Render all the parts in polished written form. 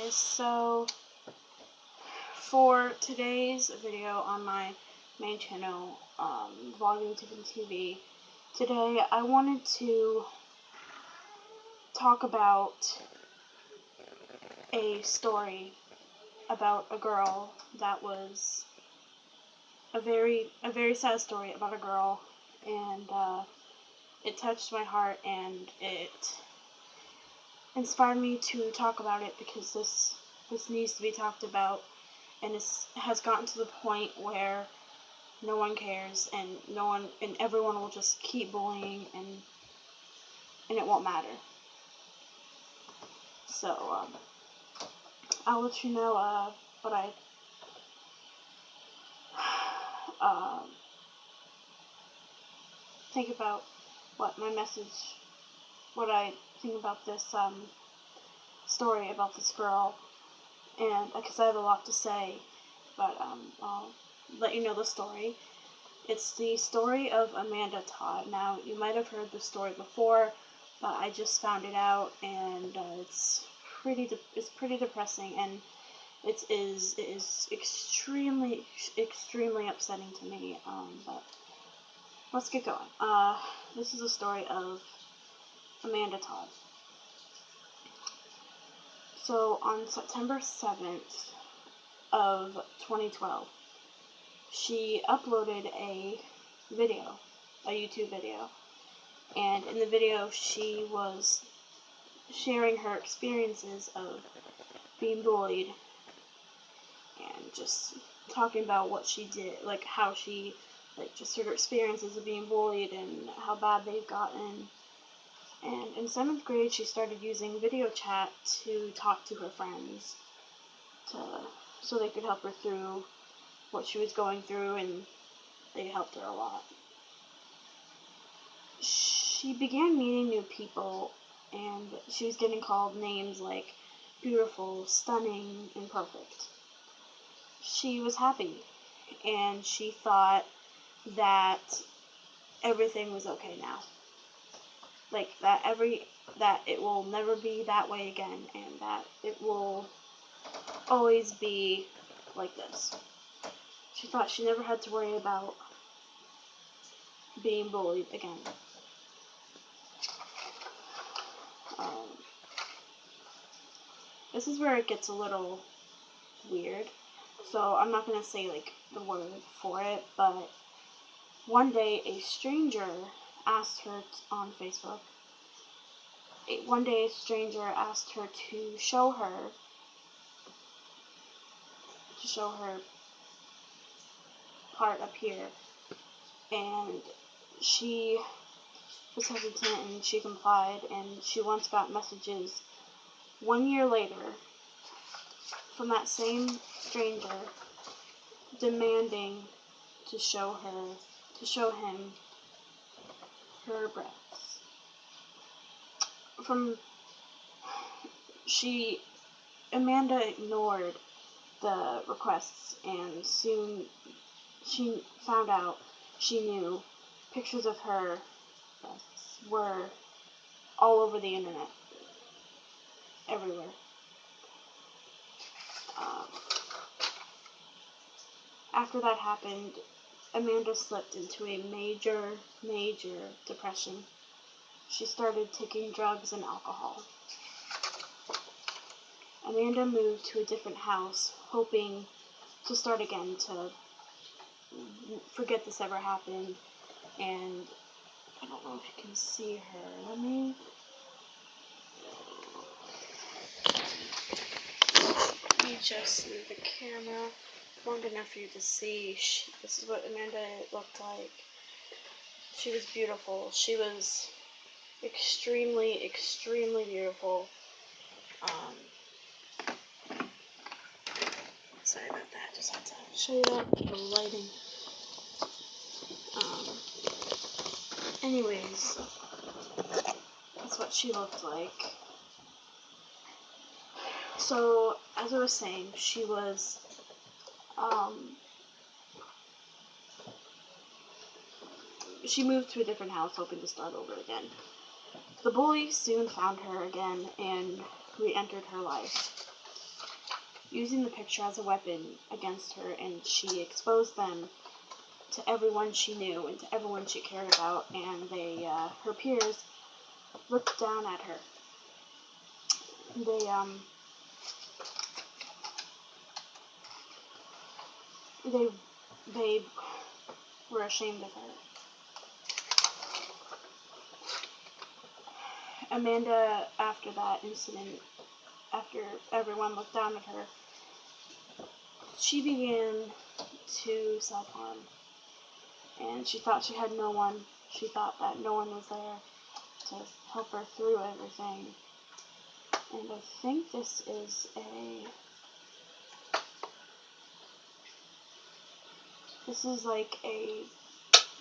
guys, so for today's video on my main channel, Vlogging Tiffin TV, today I wanted to talk about a story about a girl that was a very sad story about a girl, and it touched my heart and it inspired me to talk about it because this needs to be talked about, and it has gotten to the point where no one cares and everyone will just keep bullying and it won't matter. So I'll let you know what I think about what I think about this story about this girl, and because I have a lot to say, but I'll let you know the story. It's the story of Amanda Todd. Now, you might have heard the story before, but I just found it out, and it's pretty depressing, and it is extremely upsetting to me. But let's get going. This is the story of Amanda Todd. So on September 7th of 2012, she uploaded a YouTube video, and in the video she was sharing her experiences of being bullied and just talking about what she did, like how she, just her experiences of being bullied and how bad they've gotten. And in 7th grade, she started using video chat to talk to her friends, so they could help her through what she was going through, and they helped her a lot. She began meeting new people, and she was getting called names like beautiful, stunning, and perfect. She was happy, and she thought that everything was okay now. Like, that it will never be that way again, and that it will always be like this. She thought she never had to worry about being bullied again. This is where it gets a little weird, so I'm not going to say, the word for it, but one day a stranger asked her on Facebook, asked her to show her part up here, and she was hesitant and she complied, and she once got messages 1 year later from that same stranger demanding to show him her breasts. Amanda ignored the requests, and soon she found out, she knew, pictures of her breasts were all over the internet, everywhere. After that happened, Amanda slipped into a major depression. She started taking drugs and alcohol. Amanda moved to a different house, hoping to start again, to forget this ever happened. And I don't know if you can see her. Let me just move the camera long enough for you to see. This is what Amanda looked like. She was beautiful. She was extremely beautiful. Sorry about that. Just had to show you that. The lighting. Anyways, that's what she looked like. So, as I was saying, she was, she moved to a different house hoping to start over again. The bully soon found her again and re-entered her life. using the picture as a weapon against her, and she exposed them to everyone she knew and to everyone she cared about, and her peers looked down at her. They were ashamed of her. Amanda, after that incident, after everyone looked down at her, she began to self-harm. And she thought she had no one. She thought that no one was there to help her through everything. And I think this is like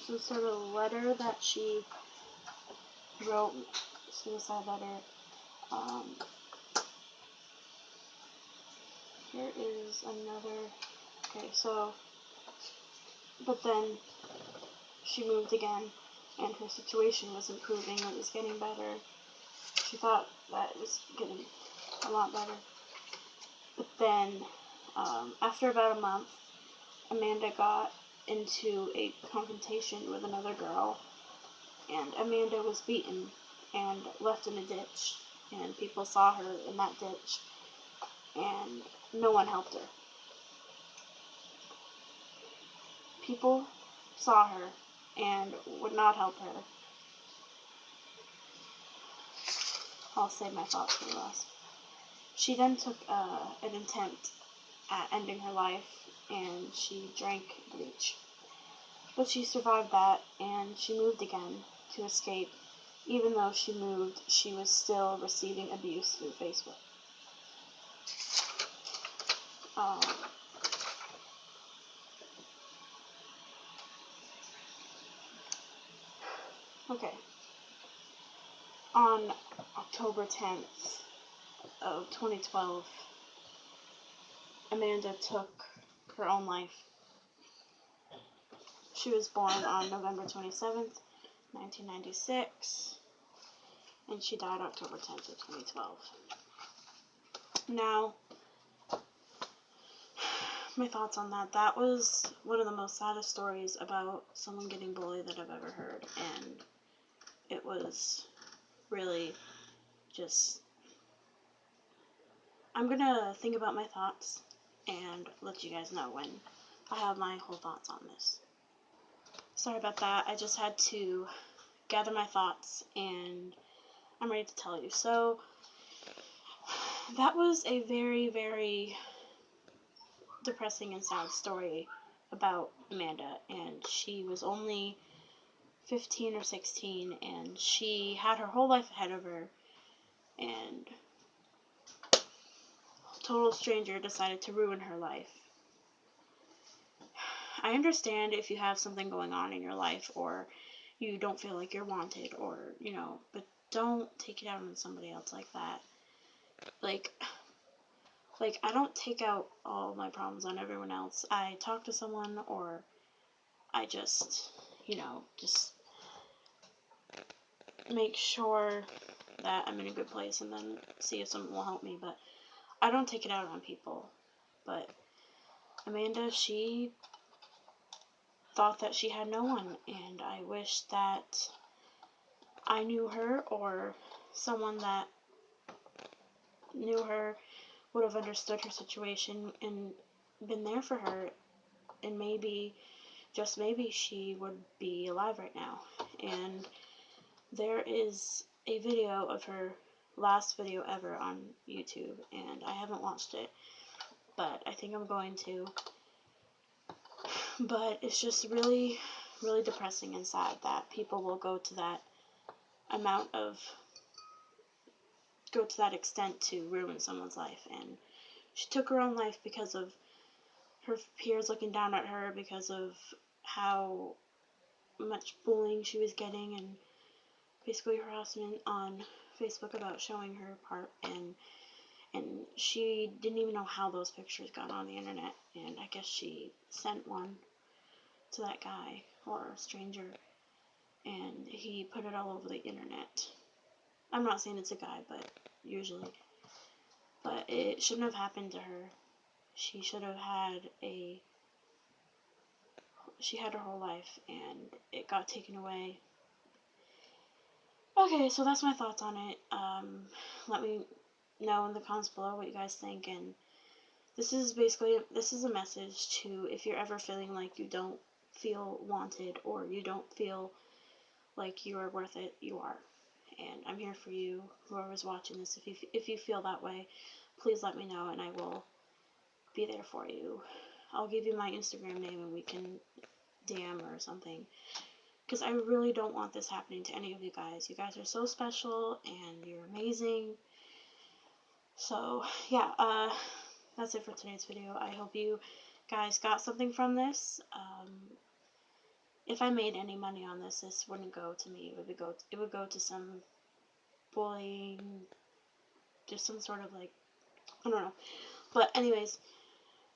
some sort of letter that she wrote, suicide letter. Here is another. Okay, so, but then she moved again, and her situation was improving. It was getting better. She thought that it was getting a lot better. But then, after about a month, Amanda got into a confrontation with another girl, and Amanda was beaten and left in a ditch, and people saw her in that ditch, and no one helped her. People saw her and would not help her. I'll save my thoughts for last. She then took an attempt at ending her life, and she drank bleach. But she survived that, and she moved again to escape. Even though she moved, she was still receiving abuse through Facebook. Okay. On October 10th of 2012, Amanda took her own life. She was born on November 27th, 1996, and she died October 10th of 2012. Now, my thoughts on that. That was one of the most saddest stories about someone getting bullied that I've ever heard, and it was really just... I'm gonna think about my thoughts and let you guys know when I have my whole thoughts on this. Sorry about that. I just had to gather my thoughts, and I'm ready to tell you. So, that was a very, very depressing and sad story about Amanda, and she was only 15 or 16, and she had her whole life ahead of her, and a total stranger decided to ruin her life. I understand if you have something going on in your life, or you don't feel like you're wanted, or, but don't take it out on somebody else like that. Like, I don't take out all my problems on everyone else. I talk to someone, or I just, just make sure that I'm in a good place, and then see if someone will help me, but I don't take it out on people. But Amanda, she thought that she had no one, and I wish that I knew her, or someone that knew her would have understood her situation and been there for her, and maybe, just maybe, she would be alive right now. And there is a video of her last video ever on YouTube, and I haven't watched it, but I think I'm going to. But it's just really, really depressing and sad that people will go to that extent to ruin someone's life. And she took her own life because of her peers looking down at her, because of how much bullying she was getting, and basically harassment on Facebook about showing her part, and she didn't even know how those pictures got on the internet, and I guess she sent one to that guy, or a stranger, and he put it all over the internet. I'm not saying it's a guy, but usually. But it shouldn't have happened to her. she should have had she had her whole life, and it got taken away. Okay, so that's my thoughts on it. Let me know in the comments below what you guys think, and this is a message to, if you're ever feeling like you don't feel wanted or you don't feel like you are worth it, you are. And I'm here for you, whoever's watching this. If you feel that way, please let me know, and I will be there for you. I'll give you my Instagram name, and we can DM or something, because I really don't want this happening to any of you guys. You guys are so special, and you're amazing. So, yeah, that's it for today's video. I hope you guys got something from this. If I made any money on this, this wouldn't go to me. It would go to some bullying, just some sort of, like, I don't know. But anyways,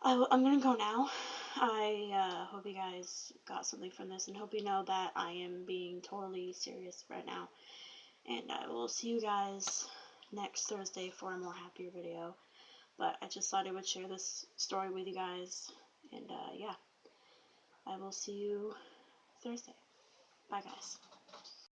I'm gonna go now. I hope you guys got something from this, and hope you know that I am being totally serious right now. And I will see you guys next Thursday for a more happier video. But I just thought I would share this story with you guys. And yeah, I will see you Thursday. Bye, guys.